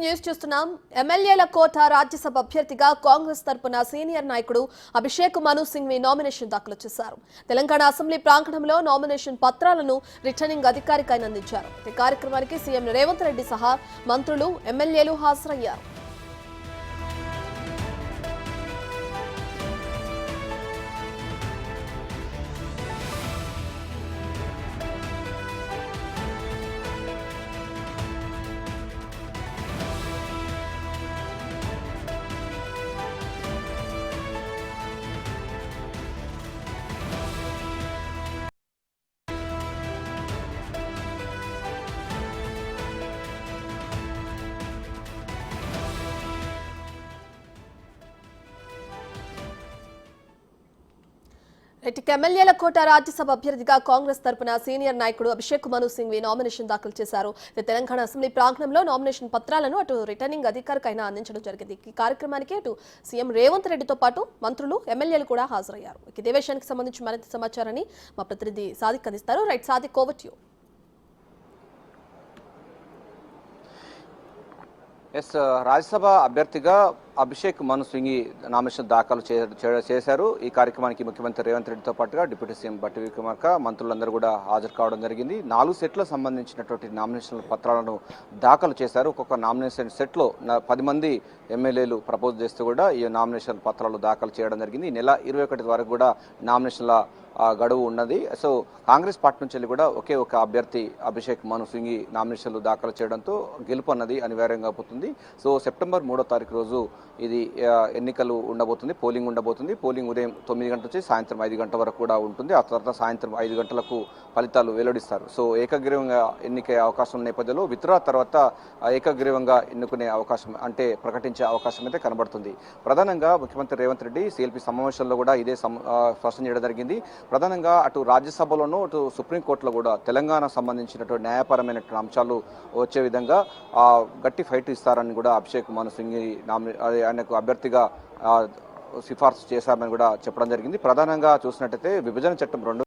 News చూస్తున్నాం. ఎమ్మెల్యేల కోట రాజ్యసభ అభ్యర్థిగా కాంగ్రెస్ తరపున సీనియర్ నాయకుడు అభిషేక్ మను సింఘ్వి నామినేషన్ దాఖలు చేశారు. తెలంగాణ అసెంబ్లీ ప్రాంగణంలో నామినేషన్ పత్రాలను రిటర్నింగ్ అధికారికి ఆయన అందించారు. ఈ కార్యక్రమానికి సీఎం రేవంత్ రెడ్డి సహా మంత్రులు, ఎమ్మెల్యేలు హాజరయ్యారు. ఎమ్మెల్యేల కోట రాజ్యసభ అభ్యర్థిగా కాంగ్రెస్ తరపున సీనియర్ నాయకుడు అభిషేక్ మను సింఘ్వి నామినేషన్ దాఖలు చేశారు. తెలంగాణ అసెంబ్లీ ప్రాంగణంలో నామినేషన్ పత్రాలను అటు రిటర్నింగ్ అధికారికి ఆయన అందించడం జరిగింది. ఈ కార్యక్రమానికి అటు సీఎం రేవంత్ రెడ్డితో పాటు మంత్రులు, ఎమ్మెల్యేలు కూడా హాజరయ్యారు. ఇదే విషయానికి సంబంధించి మరింత సమాచారాన్ని మా ప్రతినిధి సాదిక్ అందిస్తారు. Right Sadiq, over to you. Rajya Sabha అభ్యర్థిగా అభిషేక్ మను సింఘ్వి నామినేషన్ దాఖలు చేశారు. ఈ కార్యక్రమానికి ముఖ్యమంత్రి రేవంత్ రెడ్డితో పాటుగా డిప్యూటీ సీఎం బట్టి విక్రమార్క, మంత్రులందరూ కూడా హాజరు కావడం జరిగింది. 4 సెట్లకు సంబంధించినటువంటి నామినేషన్ పత్రాలను దాఖలు చేశారు. ఒక్కొక్క నామినేషన్ సెట్లో 10 మంది ఎమ్మెల్యేలు ప్రపోజ్ చేస్తూ కూడా ఈ నామినేషన్ పత్రాలు దాఖలు చేయడం జరిగింది. ఈ నెల 21 వరకు కూడా నామినేషన్ల గడువు ఉన్నది. సో కాంగ్రెస్ పార్టీ నుంచి కూడా ఒకే ఒక అభ్యర్థి అభిషేక్ మను సింఘ్వి నామినేషన్లు దాఖలు చేయడంతో గెలుపు అన్నది అనివార్యంగా పోతుంది. సో సెప్టెంబర్ 3వ తారీఖు రోజు ఇది ఎన్నికలు ఉండబోతుంది, పోలింగ్ ఉండబోతుంది. పోలింగ్ ఉదయం 9 గంటల నుంచి సాయంత్రం 5 గంటల వరకు కూడా ఉంటుంది. ఆ తర్వాత సాయంత్రం 5 గంటలకు ఫలితాలు వెల్లడిస్తారు. సో ఏకగ్రీవంగా ఎన్నికే అవకాశం నేపథ్యంలో విత్డ్రా తర్వాత ఏకగ్రీవంగా ఎన్నుకునే అవకాశం అంటే ప్రకటించే అవకాశం అయితే కనబడుతుంది. ప్రధానంగా ముఖ్యమంత్రి రేవంత్ రెడ్డి సిఎల్పి సమావేశంలో కూడా ఇదే స్పష్టం చేయడం జరిగింది. ప్రధానంగా అటు రాజ్యసభలోనూ అటు సుప్రీంకోర్టులో కూడా తెలంగాణ సంబంధించినటువంటి న్యాయపరమైనటువంటి అంశాలు వచ్చే విధంగా గట్టి ఫైట్ ఇస్తారని కూడా అభిషేక్ మను సింఘ్వి ఆయనకు అభ్యర్థిగా సిఫార్సు చేశామని కూడా చెప్పడం జరిగింది. ప్రధానంగా చూసినట్టయితే విభజన చట్టం